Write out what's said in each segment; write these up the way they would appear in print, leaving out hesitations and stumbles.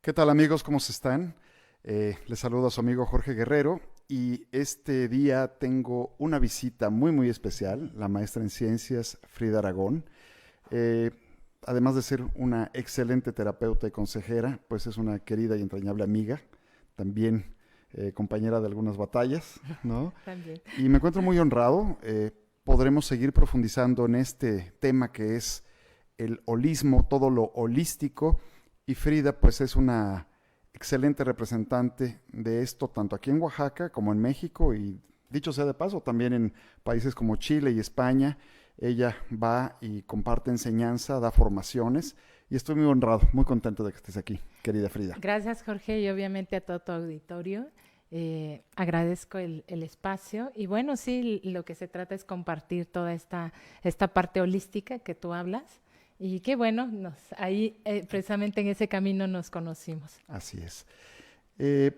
¿Qué tal amigos? ¿Cómo se están? Les saludo a su amigo Jorge Guerrero y este día tengo una visita muy especial, la maestra en ciencias Frida Aragón. Eh, Además de ser una excelente terapeuta y consejera, pues es una querida y entrañable amiga, también compañera de algunas batallas, ¿no? También. Y me encuentro muy honrado. Podremos seguir profundizando en este tema que es el holismo, todo lo holístico, y Frida pues es una excelente representante de esto tanto aquí en Oaxaca como en México y dicho sea de paso también en países como Chile y España. Ella va y comparte enseñanza, da formaciones y estoy muy honrado, muy contento de que estés aquí, querida Frida. Gracias, Jorge, y obviamente a todo tu auditorio. Agradezco el espacio y bueno, sí, lo que se trata es compartir toda esta parte holística que tú hablas y qué bueno, ahí precisamente en ese camino nos conocimos. Así es. Eh,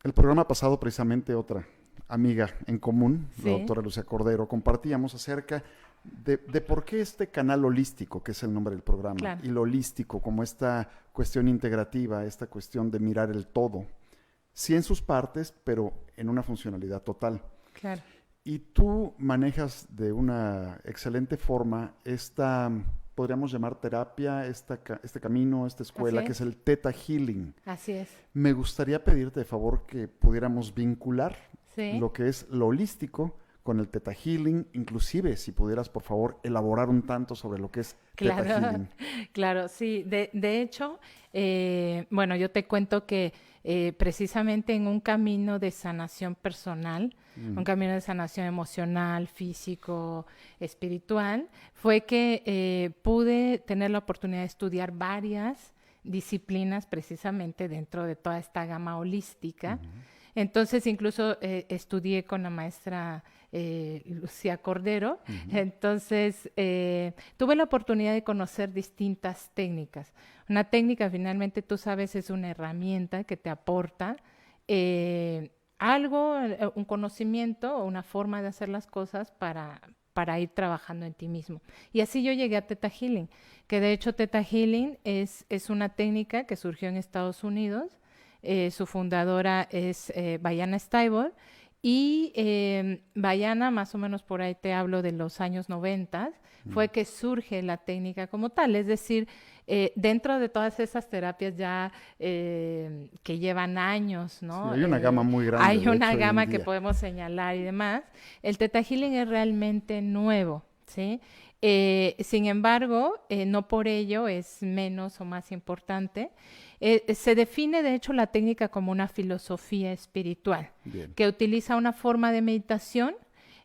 el programa pasado precisamente otra amiga en común, la Sí, doctora Lucía Cordero, compartíamos acerca de por qué este canal holístico, que es el nombre del programa, claro, y lo holístico como esta cuestión integrativa, esta cuestión de mirar el todo, sí en sus partes, pero en una funcionalidad total. claro. Y tú manejas de una excelente forma esta, podríamos llamar terapia, este camino, esta Así escuela, que es es, el Theta Healing. así es. Me gustaría pedirte de favor que pudiéramos vincular Sí. lo que es lo holístico con el Theta Healing, inclusive si pudieras por favor elaborar un tanto sobre lo que es Theta Claro, Healing. claro, sí. De hecho, bueno, yo te cuento que precisamente en un camino de sanación personal, un Mm, camino de sanación emocional, físico, espiritual, fue que pude tener la oportunidad de estudiar varias disciplinas precisamente dentro de toda esta gama holística. ujú, Entonces, incluso estudié con la maestra Lucía Cordero. ujú. Entonces, tuve la oportunidad de conocer distintas técnicas. Una técnica, finalmente, tú sabes, es una herramienta que te aporta algo, un conocimiento o una forma de hacer las cosas para ir trabajando en ti mismo. Y así yo llegué a Theta Healing, que de hecho Theta Healing es una técnica que surgió en Estados Unidos. Su fundadora es Bayana Stibor y Bayana, más o menos por ahí te hablo de los años 90, Mm. fue que surge la técnica como tal, es decir, dentro de todas esas terapias ya que llevan años, Sí, ¿no? hay una gama muy grande, Hay de una hecho, hoy en gama que día. podemos señalar y demás. El Theta Healing es realmente nuevo, ¿sí? Sin embargo, no por ello es menos o más importante. Se define, de hecho, la técnica como una filosofía espiritual Bien. que utiliza una forma de meditación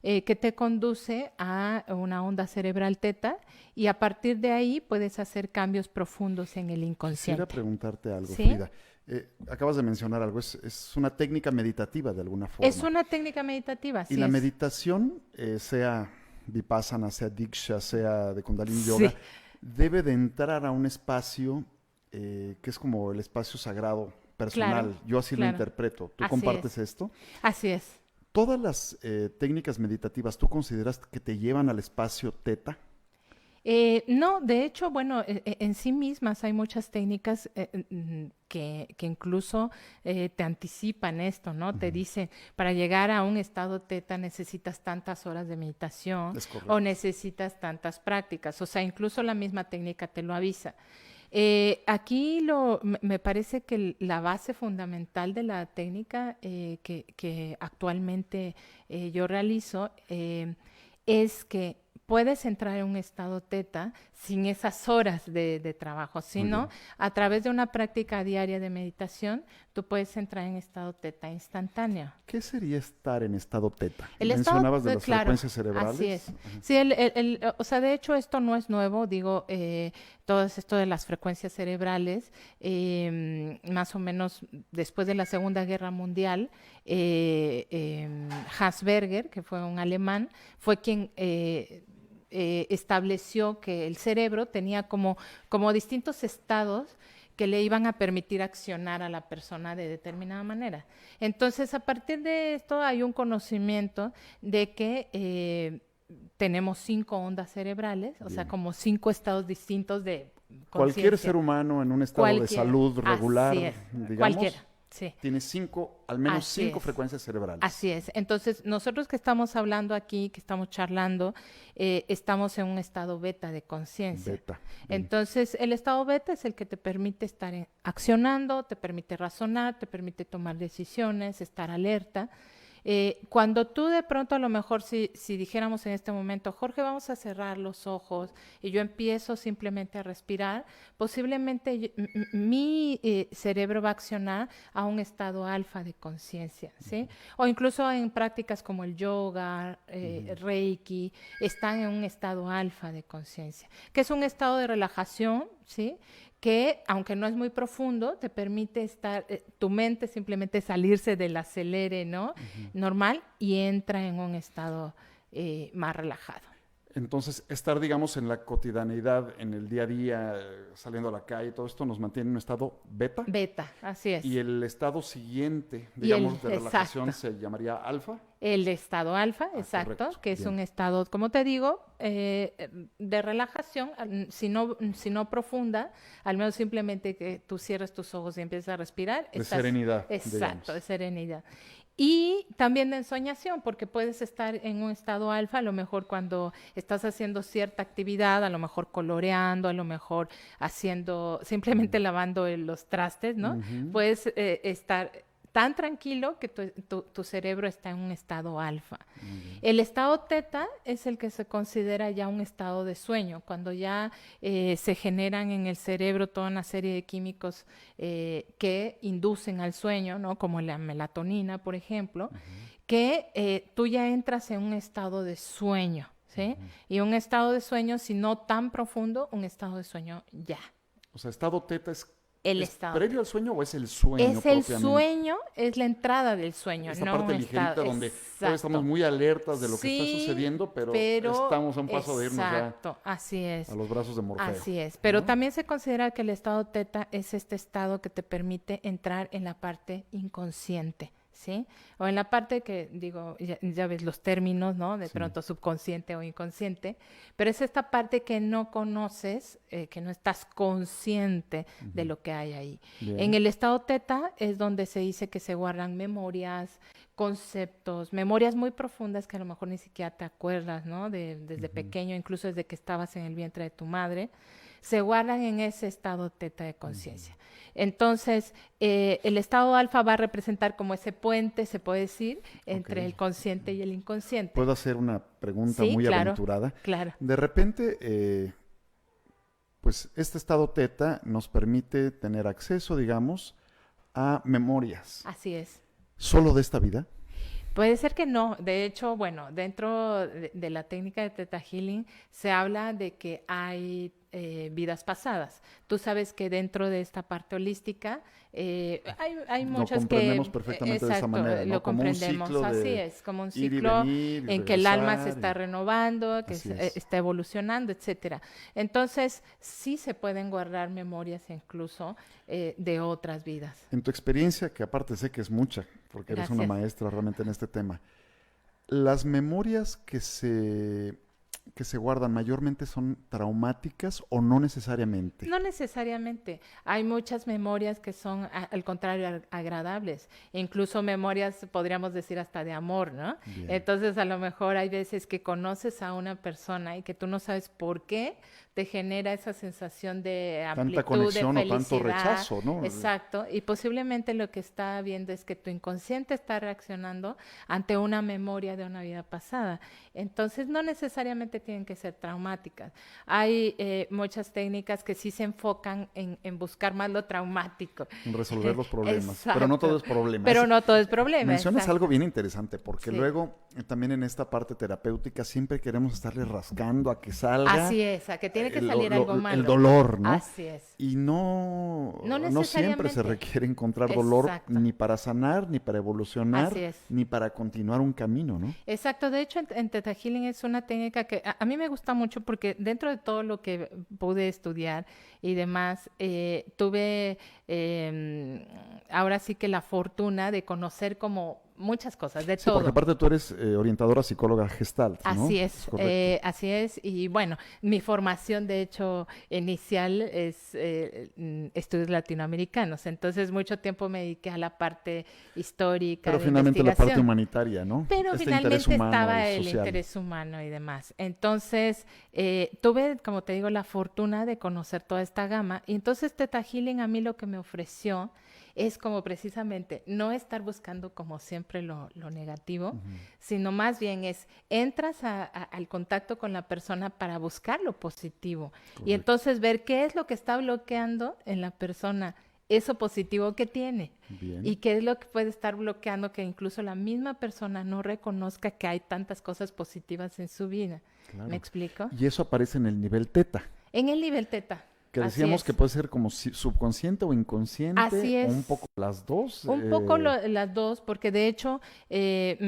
que te conduce a una onda cerebral teta y a partir de ahí puedes hacer cambios profundos en el Quisiera inconsciente. preguntarte algo, ¿Sí? Frida. Acabas de mencionar algo, es una técnica meditativa de alguna Es forma. una técnica meditativa, Y así la es. meditación, sea Vipassana, sea Diksha, sea de Kundalini Yoga, Sí, debe de entrar a un espacio que es como el espacio sagrado claro, personal. Yo así lo claro. interpreto. ¿Tú Así es. compartes esto? Así es. ¿Todas las técnicas meditativas tú consideras que te llevan al espacio teta? No, de hecho, bueno, en sí mismas hay muchas técnicas que incluso te anticipan esto, ¿no? Te Ujú, dicen, para llegar a un estado teta necesitas tantas horas de meditación es o correcto. necesitas tantas prácticas, o sea, incluso la misma técnica te lo avisa. Aquí me parece que la base fundamental de la técnica que actualmente yo realizo es que puedes entrar en un estado teta sin esas horas de trabajo, Muy sino bien. a través de una práctica diaria de meditación, tú puedes entrar en estado teta instantáneo. ¿Qué sería estar en estado teta? El estado, Mencionabas de las claro, frecuencias así cerebrales. es. Ajá. Sí, o sea, de hecho esto no es nuevo, digo, todo esto de las frecuencias cerebrales, más o menos después de la Segunda Guerra Mundial, Hans Berger, que fue un alemán, fue quien estableció que el cerebro tenía como distintos estados que le iban a permitir accionar a la persona de determinada manera. Entonces, a partir de esto hay un conocimiento de que tenemos 5 ondas cerebrales, o sea, Bien. como 5 estados distintos de Cualquier conciencia. ser humano en un estado de Cualquiera. salud regular, Así es. digamos, Cualquiera. Sí. tiene al menos Así 5 es. frecuencias cerebrales. Así es. Entonces, nosotros que estamos hablando aquí, que estamos charlando, estamos en un estado beta de conciencia. Beta. Bien. Entonces, el estado beta es el que te permite estar accionando, te permite razonar, te permite tomar decisiones, estar alerta. Cuando tú de pronto a lo mejor si dijéramos en este momento, Jorge, vamos a cerrar los ojos y yo empiezo simplemente a respirar, posiblemente mi cerebro va a accionar a un estado alfa de conciencia, ¿sí? O incluso en prácticas como el yoga, Reiki, están en un estado alfa de conciencia, que es un estado de relajación, ¿sí? Que aunque no es muy profundo, te permite estar, tu mente simplemente salirse del acelere, ¿no? Normal y entra en un estado más relajado. Entonces, estar, digamos, en la cotidianeidad, en el día a día, saliendo a la calle, todo esto nos mantiene en un estado beta. Beta, así es. Y el estado siguiente, digamos, de relajación exacto. se llamaría alfa. El estado alfa, exacto, correcto. que es Bien. un estado, como te digo, de relajación, si no profunda, al menos simplemente que tú cierres tus ojos y empieces a respirar. De serenidad, Exacto, digamos. de serenidad. Y también de ensoñación, porque puedes estar en un estado alfa, a lo mejor cuando estás haciendo cierta actividad, a lo mejor coloreando, a lo mejor haciendo, simplemente lavando los trastes, ¿no? Puedes estar tan tranquilo que tu cerebro está en un estado alfa. El estado teta es el que se considera ya un estado de sueño, cuando ya se generan en el cerebro toda una serie de químicos que inducen al sueño, ¿no? Como la melatonina, por ejemplo, que tú ya entras en un estado de sueño, ¿sí? Y un estado de sueño, si no tan profundo, un estado de sueño ya. O sea, estado teta ¿es Estado previo al sueño o es el sueño es el propiamente? sueño, es la entrada del sueño, Esta no parte un ligerita estado. donde Exacto. todavía estamos muy alertas de lo que está Sí, sucediendo, pero estamos a un paso de irnos ya exacto, así es. a los brazos de Morfeo. Así es, pero también se considera que el estado teta es este estado que te permite entrar en la parte inconsciente, ¿sí? O en la parte que, digo, ya ves los términos, ¿no? De pronto subconsciente o inconsciente, pero es esta parte que no conoces, que no estás consciente de lo que hay ahí. Bien. En el estado teta es donde se dice que se guardan memorias, conceptos, memorias muy profundas que a lo mejor ni siquiera te acuerdas, ¿no? Desde pequeño, incluso desde que estabas en el vientre de tu madre, se guardan en ese estado teta de conciencia. Entonces, el estado alfa va a representar como ese puente, se puede decir, entre el consciente y el inconsciente. ¿Puedo hacer una pregunta Sí, muy claro, aventurada? claro. De repente, pues este estado teta nos permite tener acceso, digamos, a memorias. Así es. ¿Solo de esta vida? Puede ser que no. De hecho, bueno, dentro de la técnica de Theta Healing se habla de que hay vidas pasadas. Tú sabes que dentro de esta parte holística hay muchas lo comprendemos perfectamente de esa exacto, manera, ¿no? lo Como un comprendemos. ciclo Así de es, como un ir y ciclo venir y en que el alma se regresar está renovando, que Así es. está evolucionando, etcétera. Entonces, sí se pueden guardar memorias incluso de otras vidas. En tu experiencia, que aparte sé que es mucha, porque eres una Gracias. maestra realmente en este tema, las memorias que se guardan mayormente son traumáticas o no necesariamente. No necesariamente. Hay muchas memorias que son, al contrario, agradables. E incluso memorias, podríamos decir, hasta de amor, ¿no? Bien. Entonces, a lo mejor hay veces que conoces a una persona y que tú no sabes por qué te genera esa sensación de amplitud, Tanta conexión de o tanto felicidad. rechazo, ¿no? Exacto. Y posiblemente lo que está viendo es que tu inconsciente está reaccionando ante una memoria de una vida pasada. Entonces, no necesariamente tienen que ser traumáticas. Hay muchas técnicas que sí se enfocan en buscar más lo traumático. En resolver los problemas. Exacto. Pero no todo es problema. Pero no todo es problema. Mencionas exacto. algo bien interesante, porque Sí. luego también en esta parte terapéutica siempre queremos estarle rascando a que salga. Así es, a que tiene que el- salir lo- algo malo. El dolor, ¿no? Así es. Y no siempre se necesariamente. requiere encontrar dolor Exacto. ni para sanar, ni para evolucionar, Así es. ni para continuar un camino, ¿no? Exacto, de hecho en Theta Healing es una técnica que a mí me gusta mucho porque dentro de todo lo que pude estudiar y demás, tuve ahora sí que la fortuna de conocer como muchas cosas, de Sí, todo. porque aparte tú eres orientadora psicóloga Gestalt, ¿no? Así es, correcto. así es. Y bueno, mi formación, de hecho, inicial es estudios latinoamericanos. Entonces, mucho tiempo me dediqué a la parte histórica Pero de finalmente la parte investigación. humanitaria, ¿no? Pero Este interés finalmente humano y estaba el social. interés humano y demás. Entonces, tuve, como te digo, la fortuna de conocer toda esta gama. Y entonces Theta Healing a mí lo que me ofreció es como precisamente no estar buscando como siempre lo negativo, Ujú, sino más bien es entras al contacto con la persona para buscar lo positivo y correcto. entonces ver qué es lo que está bloqueando en la persona eso positivo que tiene. Bien, ¿Y qué es lo que puede estar bloqueando que incluso la misma persona no reconozca que hay tantas cosas positivas en su vida? ¿Me claro. explico? Y eso aparece en el nivel teta, En el nivel teta, que así decíamos que es. puede ser como subconsciente o inconsciente, Así o un poco es. las dos. Un poco las dos, porque de hecho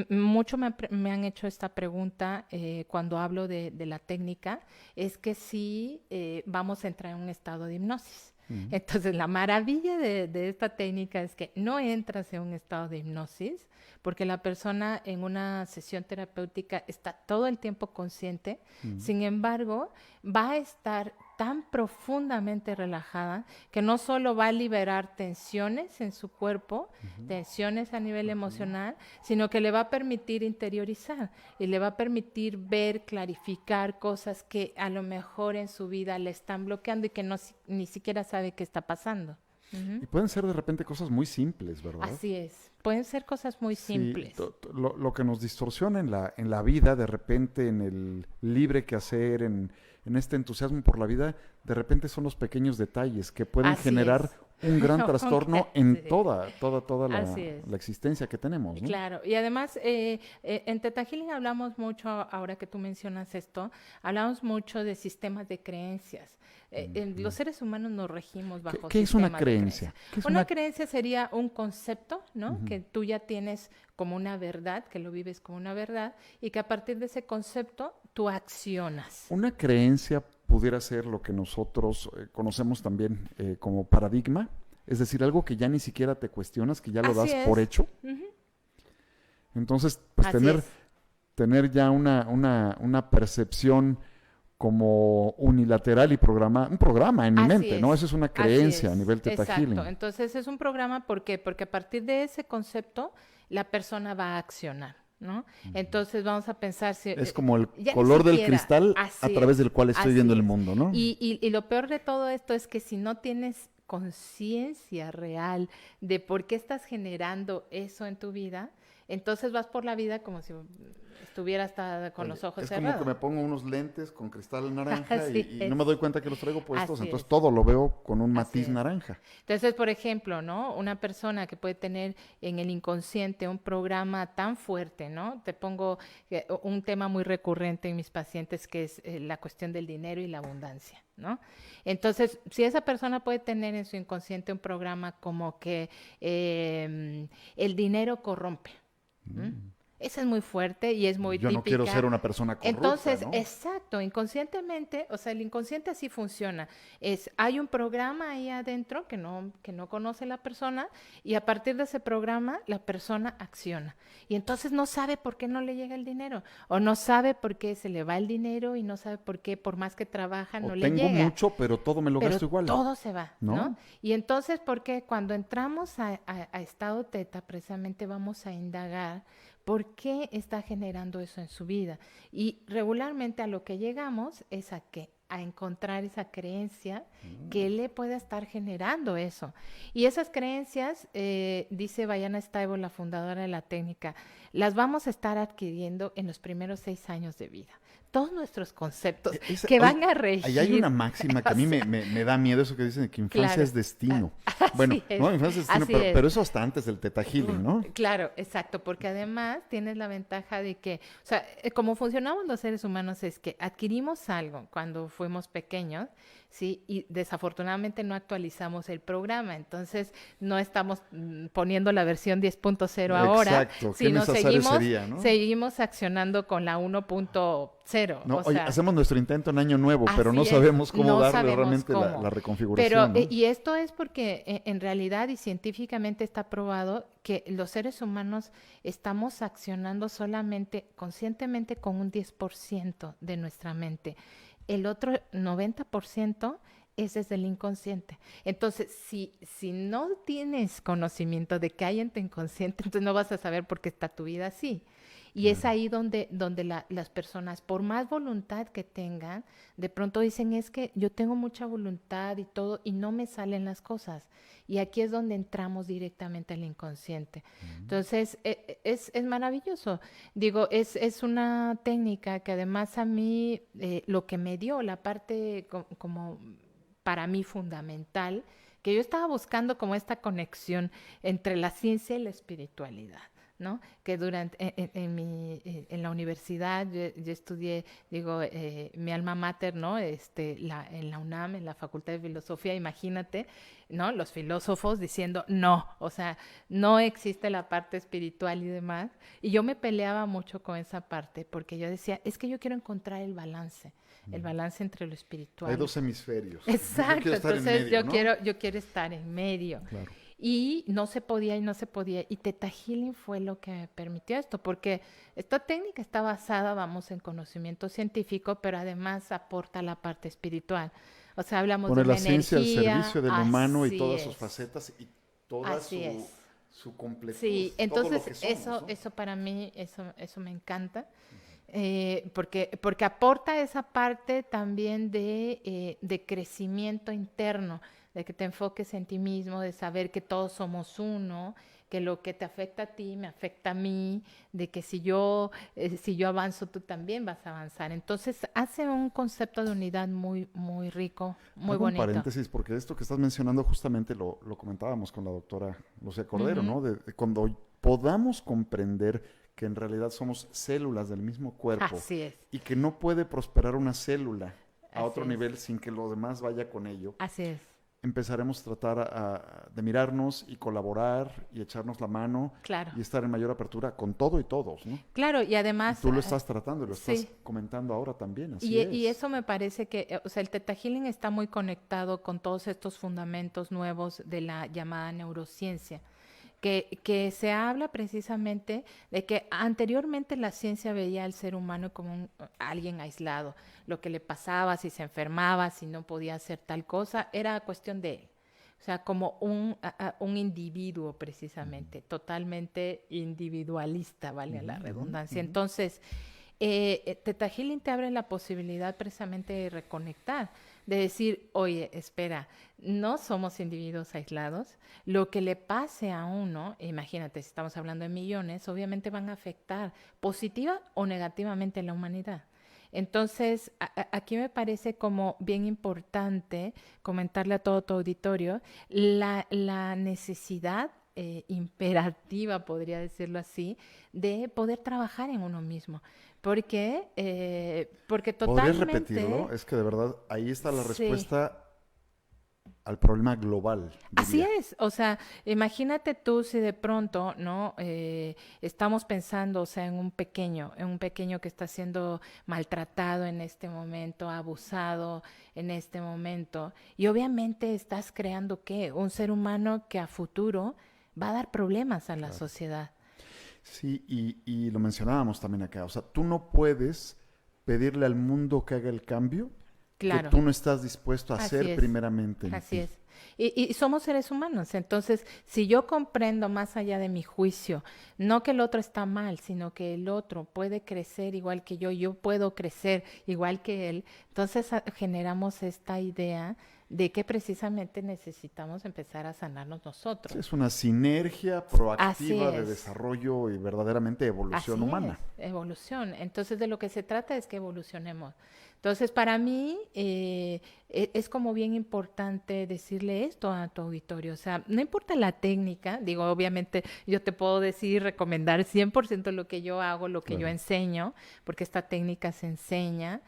mucho me han hecho esta pregunta cuando hablo de la técnica, es que si vamos a entrar en un estado de hipnosis. Ujú, Entonces, la maravilla de esta técnica es que no entras en un estado de hipnosis, porque la persona en una sesión terapéutica está todo el tiempo consciente, ujú, sin embargo, va a estar tan profundamente relajada que no solo va a liberar tensiones en su cuerpo, ujú, tensiones a nivel ujú. emocional, sino que le va a permitir interiorizar y le va a permitir ver, clarificar cosas que a lo mejor en su vida le están bloqueando y que no ni siquiera sabe qué está pasando. Ujú. Y pueden ser de repente cosas muy simples, ¿verdad? Así es. Pueden ser cosas muy Sí, simples. lo que nos distorsiona en la vida, de repente en el libre quehacer, en este entusiasmo por la vida, de repente son los pequeños detalles que pueden Así generar es. un gran Ok, trastorno en sí. toda Así es. la existencia que tenemos, ¿no? Claro, y además en Teta Healing hablamos mucho, ahora que tú mencionas esto, hablamos mucho de sistemas de creencias. Los Ujú. seres humanos nos regimos bajo ¿Qué es una sistemas de creencias. creencia? ¿Qué es Una una... creencia sería un concepto, ¿no? Ujú. Que tú ya tienes como una verdad, que lo vives como una verdad, y que a partir de ese concepto tú accionas. Una creencia pudiera ser lo que nosotros conocemos también como paradigma, es decir, algo que ya ni siquiera te cuestionas, que ya lo Así das por es. hecho. Ujú. Entonces, pues Así es. tener ya una percepción como unilateral y un programa en mi Así mente, ¿no? Eso es, es una así creencia a es, nivel Theta exacto. Healing. Entonces es un programa, ¿por qué? Porque a partir de ese concepto la persona va a accionar, ¿no? Entonces vamos a pensar si Es como el ya ni color del siquiera, cristal a así través es, del cual estoy viendo así el es. mundo, ¿no? Y lo peor de todo esto es que si no tienes conciencia real de por qué estás generando eso en tu vida, entonces vas por la vida como si estuvieras con Oye, los ojos es como que me cerrados. pongo unos lentes con cristal naranja Así y no me es, doy cuenta que los traigo puestos, así entonces es. todo lo veo con un Así matiz es. naranja. Entonces, por ejemplo, ¿no? Una persona que puede tener en el inconsciente un programa tan fuerte, ¿no? Te pongo un tema muy recurrente en mis pacientes que es la cuestión del dinero y la abundancia, ¿no? Entonces, si esa persona puede tener en su inconsciente un programa como que el dinero corrompe, ¿m? Mm. Esa es muy fuerte y es muy Yo no quiero ser típica. una persona corrupta, Entonces, ¿no? exacto, inconscientemente, o sea, el inconsciente así funciona. Hay un programa ahí adentro que no conoce la persona y a partir de ese programa la persona acciona. Y entonces no sabe por qué no le llega el dinero o no sabe por qué se le va el dinero y no sabe por qué por más que trabaja O no le tengo llega. mucho, pero todo me lo Pero gasto igual, todo se va, ¿no? ¿no? Y entonces, ¿por qué? Cuando entramos a estado teta, precisamente vamos a indagar por qué está generando eso en su vida. Y regularmente a lo que llegamos es a qué, a encontrar esa creencia que le pueda estar generando eso. Y esas creencias, dice Bayana Stable, la fundadora de la técnica, las vamos a estar adquiriendo en los primeros 6 años de vida. Todos nuestros conceptos que Oye, van a ahí hay una regir, máxima que a o mí sea, me da miedo, eso que dicen de que infancia claro, es destino. Bueno, así es, no, infancia es destino, así es. pero eso hasta antes del Theta Healing, ¿no? Claro, exacto, porque además tienes la ventaja de que, o sea, como funcionamos los seres humanos es que adquirimos algo cuando fuimos pequeños, ¿sí? Y desafortunadamente no actualizamos el programa, entonces no estamos poniendo la versión 10.0 ahora, Exacto, qué sino necesario sería, ¿no? seguimos accionando con la 1.0, No, o oye, sea, hacemos nuestro intento en año nuevo, pero no así es, sabemos cómo no darle sabemos realmente cómo. la Pero, reconfiguración, ¿no? y esto es porque en realidad y científicamente está probado que los seres humanos estamos accionando solamente conscientemente con un 10% de nuestra mente. El otro 90% es desde el inconsciente. Entonces, si no tienes conocimiento de qué hay en tu inconsciente, entonces no vas a saber por qué está tu vida así. Y es Claro. ahí donde las personas, por más voluntad que tengan, de pronto dicen, es que yo tengo mucha voluntad y todo, y no me salen las cosas. Y aquí es donde entramos directamente al inconsciente. Entonces, es maravilloso. Digo, es una técnica que además a mí lo que me dio, la parte como para mí fundamental, que yo estaba buscando como esta conexión entre la ciencia y la espiritualidad. ¿No? Que durante en la universidad yo estudié, digo, mi alma mater, ¿no? En la UNAM, en la Facultad de Filosofía, imagínate, ¿no? Los filósofos diciendo no, o sea, no existe la parte espiritual y demás. Y yo me peleaba mucho con esa parte porque yo decía, es que yo quiero encontrar el balance entre lo Hay espiritual. dos hemisferios. Yo Exacto, quiero estar en entonces medio, ¿no? yo quiero estar en medio. Claro. Y no se podía y no se podía. Y Theta Healing fue lo que me permitió esto, porque esta técnica está basada, vamos, en conocimiento científico, pero además aporta la parte espiritual. O sea, hablamos de Pone la una ciencia al energía, servicio del humano y así todas sus es, facetas y toda así es. su completud, Sí, todo lo entonces que somos, ¿no? eso para mí, eso me encanta. Porque aporta esa parte también de crecimiento interno, de que te enfoques en ti mismo, de saber que todos somos uno, que lo que te afecta a ti me afecta a mí, de que si yo avanzo, tú también vas a avanzar. Entonces hace un concepto de unidad muy, muy rico, muy Hago un bonito. paréntesis porque esto que estás mencionando justamente lo comentábamos con la doctora Lucía Cordero, Ujú. ¿no? De cuando podamos comprender que en realidad somos células del mismo cuerpo Así es, y que no puede prosperar una célula a así otro es, nivel sin que lo demás vaya con ello, así es. empezaremos a tratar de mirarnos y colaborar y echarnos la mano Claro, y estar en mayor apertura con todo y todos, ¿no? claro, y Y además, tú lo estás tratando y lo estás sí. comentando ahora también, así Y es. eso me parece que, o sea, el Theta Healing está muy conectado con todos estos fundamentos nuevos de la llamada neurociencia, que se habla precisamente de que anteriormente la ciencia veía al ser humano como alguien aislado. Lo que le pasaba, si se enfermaba, si no podía hacer tal cosa, era cuestión de él. O sea, como un individuo precisamente, totalmente individualista, vale Ujú, la ujú, redundancia. ujú. Entonces, Theta Healing te abre la posibilidad precisamente de reconectar, de decir, oye, espera, no somos individuos aislados, lo que le pase a uno, imagínate, si estamos hablando de millones, obviamente van a afectar positiva o negativamente a la humanidad. Entonces, aquí me parece como bien importante comentarle a todo tu auditorio la necesidad imperativa, podría decirlo así, de poder trabajar en uno mismo. Porque ¿Podrías totalmente, repetirlo? Es que de verdad ahí está la sí, respuesta al problema global, así diría. es, o sea, imagínate tú si de pronto, ¿no? Estamos pensando, o sea, en un pequeño que está siendo maltratado en este momento, abusado en este momento, y obviamente estás creando, ¿qué? Un ser humano que a futuro va a dar problemas a la Claro. sociedad. Sí, y lo mencionábamos también acá. O sea, tú no puedes pedirle al mundo que haga el cambio que Claro, tú no estás dispuesto a así hacer es. primeramente en Así ti. es. Y somos seres humanos, entonces si yo comprendo más allá de mi juicio, no que el otro está mal, sino que el otro puede crecer igual que yo puedo crecer igual que él, entonces generamos esta idea de que precisamente necesitamos empezar a sanarnos Sí, nosotros. es una sinergia Así proactiva de es. desarrollo y verdaderamente evolución Así es, humana. evolución. Entonces, de lo que se trata es que evolucionemos. Entonces, para mí es como bien importante decirle esto a tu auditorio. O sea, no importa la técnica, digo, obviamente yo te puedo decir, recomendar 100% lo que yo hago, lo que yo Claro. enseño, porque esta técnica se enseña.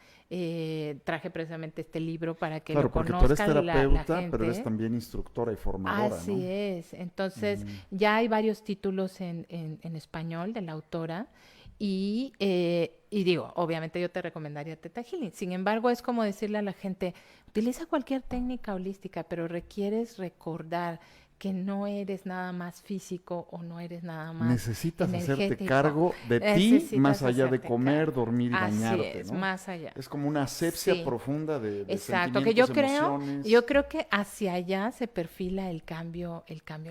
traje precisamente este libro para que Claro, lo porque tú eres conozcan la terapeuta, gente. pero eres también instructora y formadora, Así ¿no? es. Entonces, ya hay varios títulos en español de la autora y digo, obviamente yo te recomendaría Theta Healing. Sin embargo, es como decirle a la gente, utiliza cualquier técnica holística, pero requieres recordar que no eres nada más físico o no eres nada más Necesitas hacerte energético. cargo de ti más Necesitas allá de hacerte comer, cargo. dormir y Así bañarte, es, ¿no? más allá. Es como una asepsia Sí. profunda de Exacto, que sentimientos, yo emociones. creo que hacia allá se perfila el cambio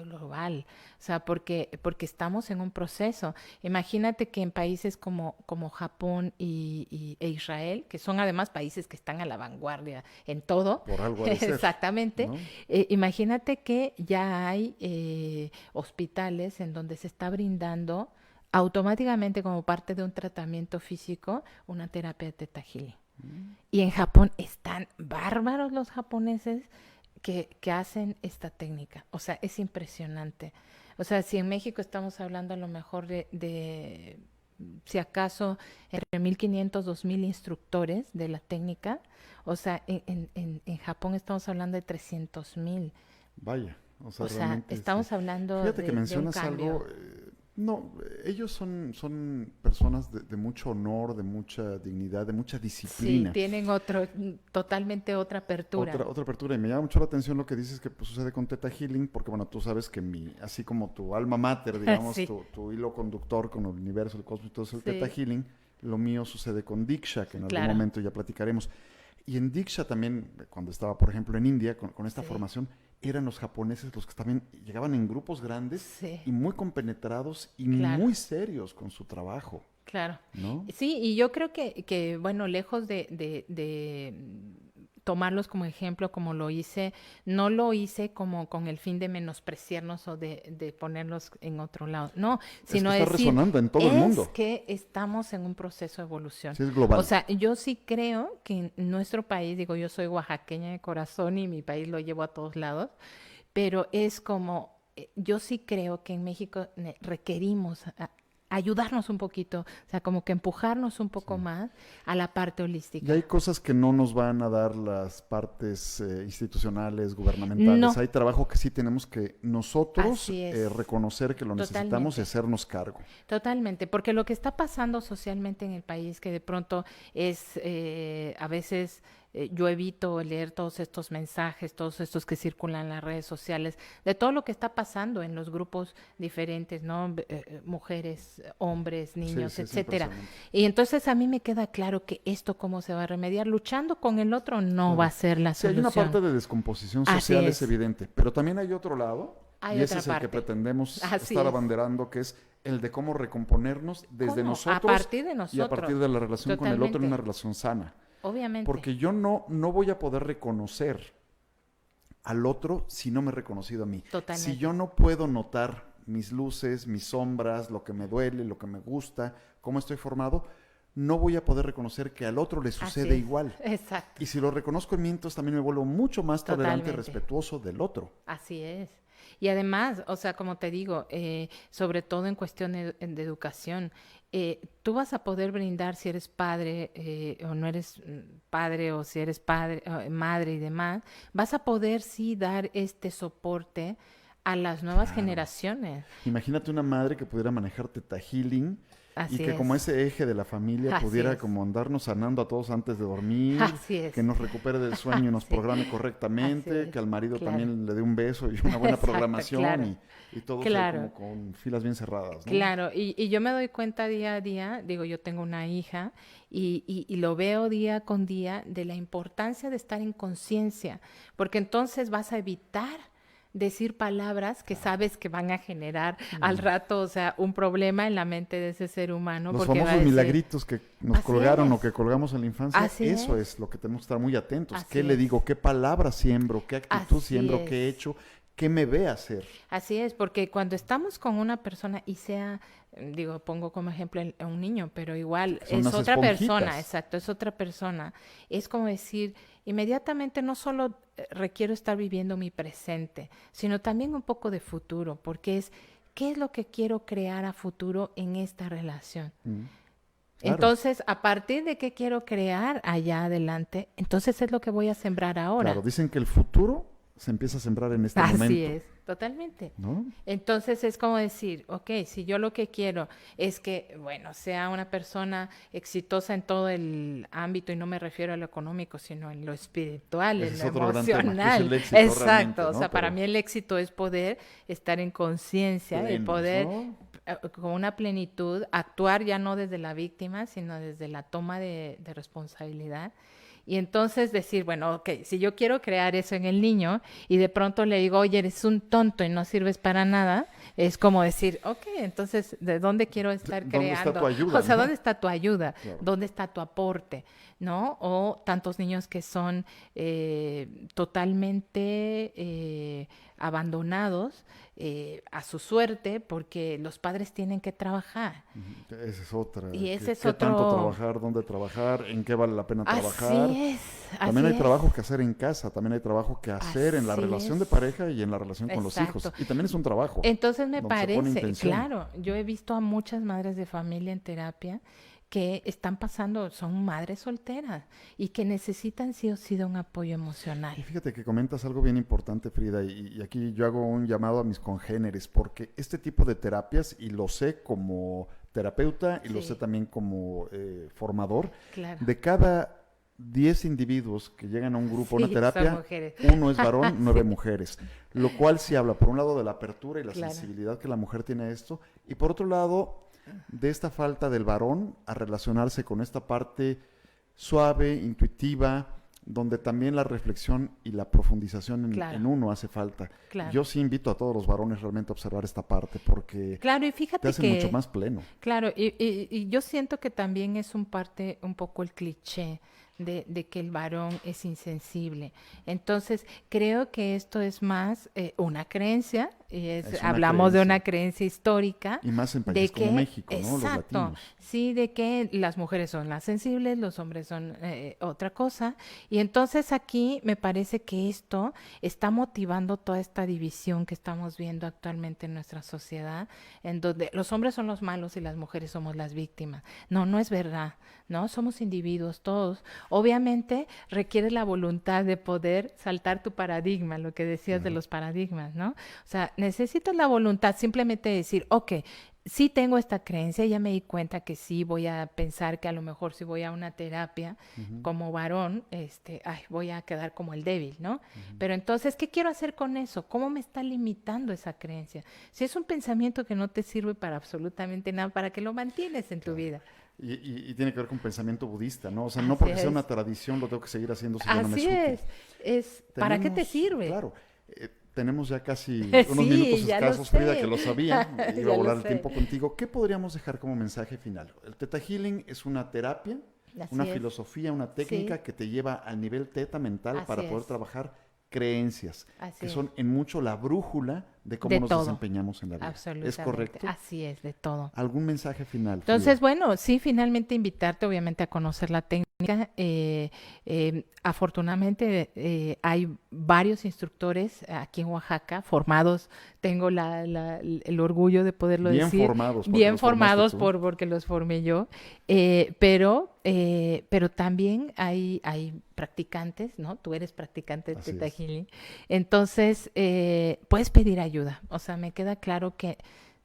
global, o sea, porque estamos en un proceso. Imagínate que en países como Japón e Israel, que son además países que están a la vanguardia en todo, Por algo ha de ser, exactamente, ¿no? imagínate que ya hay hospitales en donde se está brindando automáticamente como parte de un tratamiento físico una terapia de Theta Healing. Y en Japón están bárbaros los japoneses que hacen esta técnica. O sea, es impresionante. O sea, si en México estamos hablando a lo mejor si acaso, entre 1.500, 2.000 instructores de la técnica, o sea, en Japón estamos hablando de 300.000. Vaya, o sea, O sea, realmente, estamos hablando fíjate que de un mencionas cambio. algo, no, ellos son personas de mucho honor, de mucha dignidad, de mucha Sí, disciplina. tienen totalmente otra apertura. Otra apertura, y me llama mucho la atención lo que dices que pues, sucede con Theta Healing, porque bueno, tú sabes que así como tu alma mater, digamos, Sí, tu hilo conductor con el universo, el cosmos y todo eso, el Theta sí, Healing, lo mío sucede con Diksha, que en algún claro. momento ya platicaremos. Y en Diksha también, cuando estaba, por ejemplo, en India, con esta Sí, formación, eran los japoneses los que también llegaban en grupos grandes sí, y muy compenetrados y claro. muy serios con su trabajo, Claro. ¿no? Sí, y yo creo que bueno, lejos de tomarlos como ejemplo, como lo hice, no lo hice como con el fin de menospreciarnos o de ponerlos en otro lado, no, Es que sino está decir, resonando en todo el es mundo, que estamos en un proceso de evolución. sí es O global. sea, yo sí creo que en nuestro país, digo, yo soy oaxaqueña de corazón y mi país lo llevo a todos lados, pero es como, yo sí creo que en México requerimos ayudarnos un poquito, o sea, como que empujarnos un poco Sí. más a la parte Y hay holística. cosas que no nos van a dar las partes institucionales, gubernamentales. No, Hay trabajo que sí tenemos que nosotros así es, reconocer que lo necesitamos y totalmente. hacernos cargo. Totalmente, porque lo que está pasando socialmente en el país, que de pronto es a veces yo evito leer todos estos mensajes, todos estos que circulan en las redes sociales, de todo lo que está pasando en los grupos diferentes, ¿no? Mujeres, hombres, Sí, niños, sí, es etcétera. impresionante. Y entonces a mí me queda claro que esto cómo se va a remediar. Luchando con el otro no va a Claro. ser la Sí, hay una solución. parte de descomposición Así social, es es, evidente, pero también hay otro lado, hay y ese otra es el que parte. pretendemos Así estar es. abanderando, que es el de cómo recomponernos desde ¿Cómo? A nosotros partir de y a partir nosotros, de la relación con el otro en una totalmente, relación sana. obviamente, Porque yo no voy a poder reconocer al otro si no me he reconocido a mí. Si totalmente. yo no puedo notar mis luces, mis sombras, lo que me duele, lo que me gusta, cómo estoy formado, no voy a poder reconocer que al otro le Así sucede es, igual. exacto, Y si lo reconozco en mí, entonces también me vuelvo mucho más tolerante y totalmente, respetuoso del otro. así es. Y además, o sea, como te digo, sobre todo en cuestión de educación, tú vas a poder brindar si eres padre o no eres padre o si eres padre, madre y demás, vas a poder sí dar este soporte a las nuevas Claro. generaciones. Imagínate una madre que pudiera manejar Teta Healing y Así que es, como ese eje de la familia así pudiera es, como andarnos sanando a todos antes de dormir, así es, que nos recupere del sueño y nos sí, programe así correctamente, es, que al marido claro, también le dé un beso y una buena exacto, programación claro, y todos ahí claro. como con filas bien cerradas, ¿no? Claro, y yo me doy cuenta día a día, digo, yo tengo una hija y lo veo día con día de la importancia de estar en conciencia, porque entonces vas a evitar decir palabras que sabes que van a generar al rato, o sea, un problema en la mente de ese ser humano, Los porque va a famosos decir, milagritos que nos así colgaron o es, que colgamos en la infancia, así eso es, es lo que tenemos que estar muy atentos. ¿Qué así le es, digo? ¿Qué palabra siembro? ¿Qué actitud así siembro? ¿Qué he es. hecho? ¿Qué me ve hacer? Así es, porque cuando estamos con una persona y sea, digo, pongo como ejemplo a un niño, pero igual Son es unas otra persona, esponjitas. exacto, es otra persona. Es como decir, inmediatamente no solo requiero estar viviendo mi presente, sino también un poco de futuro, porque es, ¿qué es lo que quiero crear a futuro en esta relación? Mm. Claro. Entonces, a partir de qué quiero crear allá adelante, entonces es lo que voy a sembrar ahora. Claro, dicen que el futuro se empieza a sembrar en este Así momento, es, totalmente. ¿no? Entonces es como decir, ok, si yo lo que quiero es que, bueno, sea una persona exitosa en todo el ámbito, y no me refiero a lo económico, sino en lo espiritual, Ese en es lo otro gran tema, que es emocional. el éxito Exacto, realmente, o ¿no? sea, para Pero mí el éxito es poder estar en conciencia, el plenos, poder ¿no? con una plenitud, actuar ya no desde la víctima, sino desde la toma de responsabilidad. Y entonces decir, bueno, ok, si yo quiero crear eso en el niño y de pronto le digo, oye, eres un tonto y no sirves para nada, es como decir, ok, entonces, ¿de dónde quiero estar ¿Dónde está creando? tu ayuda, O sea, no? ¿dónde está tu ayuda? Claro. ¿Dónde está tu aporte? ¿No? O tantos niños que son totalmente abandonados a su suerte porque los padres tienen que trabajar. Ujú. Esa es otra. Y ese es ¿Qué tanto otro... trabajar? ¿Dónde trabajar? ¿En qué vale la pena trabajar? Así es, También así hay es. trabajo que hacer en casa, también hay trabajo que hacer en la Así relación de es. pareja y en la relación con los hijos. Exacto. Y también es un trabajo Entonces me donde se pone parece, intención. claro, yo he visto a muchas madres de familia en terapia que están pasando, son madres solteras y que necesitan sí o sí de un apoyo Y emocional. fíjate que comentas algo bien importante, Frida, y aquí yo hago un llamado a mis congéneres, porque este tipo de terapias, y lo sé como terapeuta y lo sé Sí, también como formador, claro. de cada 10 individuos que llegan a un grupo, a una Sí, son terapia, mujeres. uno es varón, 9 mujeres, lo cual sí habla por un lado de la apertura y la Claro. sensibilidad que la mujer tiene a esto, y por otro lado de esta falta del varón a relacionarse con esta parte suave, intuitiva, donde también la reflexión y la profundización Claro. en uno hace falta. Claro. Yo sí invito a todos los varones realmente a observar esta parte porque Claro, y te fíjate hace mucho que, más pleno. claro, y yo siento que también es un poco el cliché de que el varón es insensible. Entonces, creo que esto es más una creencia, y Es una hablamos de una creencia. creencia histórica, Y más en de países como que, México, ¿no? Los exacto, latinos. sí, de que las mujeres son las sensibles, los hombres son otra cosa. Y entonces aquí me parece que esto está motivando toda esta división que estamos viendo actualmente en nuestra sociedad, en donde los hombres son los malos y las mujeres somos las víctimas. No, no es verdad, ¿no? Somos individuos todos. Obviamente requiere la voluntad de poder saltar tu paradigma, lo que decías de Claro. los paradigmas, ¿no? O sea, necesitas la voluntad simplemente de decir, ok, sí tengo esta creencia, ya me di cuenta que sí voy a pensar que a lo mejor si voy a una terapia Ujú. como varón, ay, voy a quedar como el débil, ¿no? Pero entonces, ¿qué quiero hacer con eso? ¿Cómo me está limitando esa creencia? Si es un pensamiento que no te sirve para absolutamente nada, ¿para qué lo mantienes en tu Claro. vida? Y tiene que ver con pensamiento budista, ¿no? O sea, no Así porque sea una es. tradición lo tengo que seguir haciendo si ya no me es Así útil. es, ¿para qué te Tenemos, sirve? claro, tenemos ya casi unos Sí, minutos ya lo escasos, Frida, sé. que lo sabía, iba a Ya lo volar el sé. tiempo contigo. ¿Qué podríamos dejar como mensaje final? El Theta Healing es una terapia, una Así es. filosofía, una Sí, técnica que te lleva al nivel teta mental para así poder es, trabajar creencias, así que es. son en mucho la brújula de cómo De nos todo, desempeñamos en la vida. ¿Es absolutamente. correcto? Así es, de todo. ¿Algún mensaje final, Entonces, Frida? bueno, sí, finalmente invitarte obviamente a conocer la técnica. Afortunadamente hay varios instructores aquí en Oaxaca formados. Tengo el orgullo de poderlo Bien decir, formados, porque bien los formaste formados tú. porque los formé yo. Pero también hay practicantes, ¿no? Tú eres practicante de Así Theta es. Healing. Entonces, puedes pedir ayuda. O sea, me queda claro que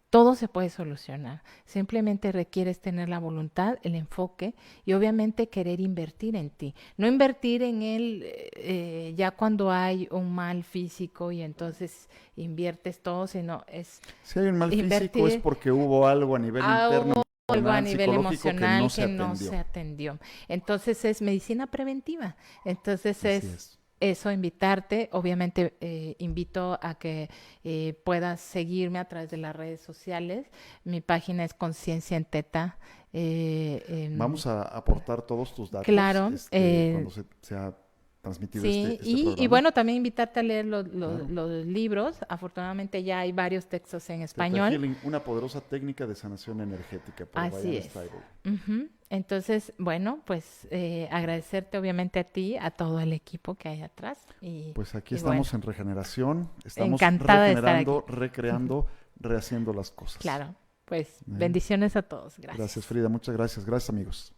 todo se puede solucionar. Simplemente requieres tener la voluntad, el enfoque y obviamente querer invertir en ti. No invertir en él ya cuando hay un mal físico y entonces inviertes todo, sino es Si hay un mal físico es invertir porque hubo algo a nivel interno, algo a emocional, nivel psicológico que no emocional se que no atendió. se atendió. Entonces es medicina preventiva. Entonces Así es es. eso, invitarte. Obviamente invito a que puedas seguirme a través de las redes sociales. Mi página es Conciencia en Teta. Vamos a aportar todos tus datos Claro, cuando se ha transmitido sí, este y programa. bueno, también invitarte a leer Claro. los libros. Afortunadamente ya hay varios textos en Theta español. Healing, una poderosa técnica de sanación energética por Así Diana es. Steibel. Ujú. Entonces, bueno, pues agradecerte obviamente a ti, a todo el equipo que hay atrás. Pues aquí y estamos bueno, en regeneración, estamos encantada de estar aquí. regenerando, recreando, rehaciendo las cosas. Claro, Pues bendiciones a todos. Gracias. Gracias, Frida. Muchas gracias. Gracias, amigos.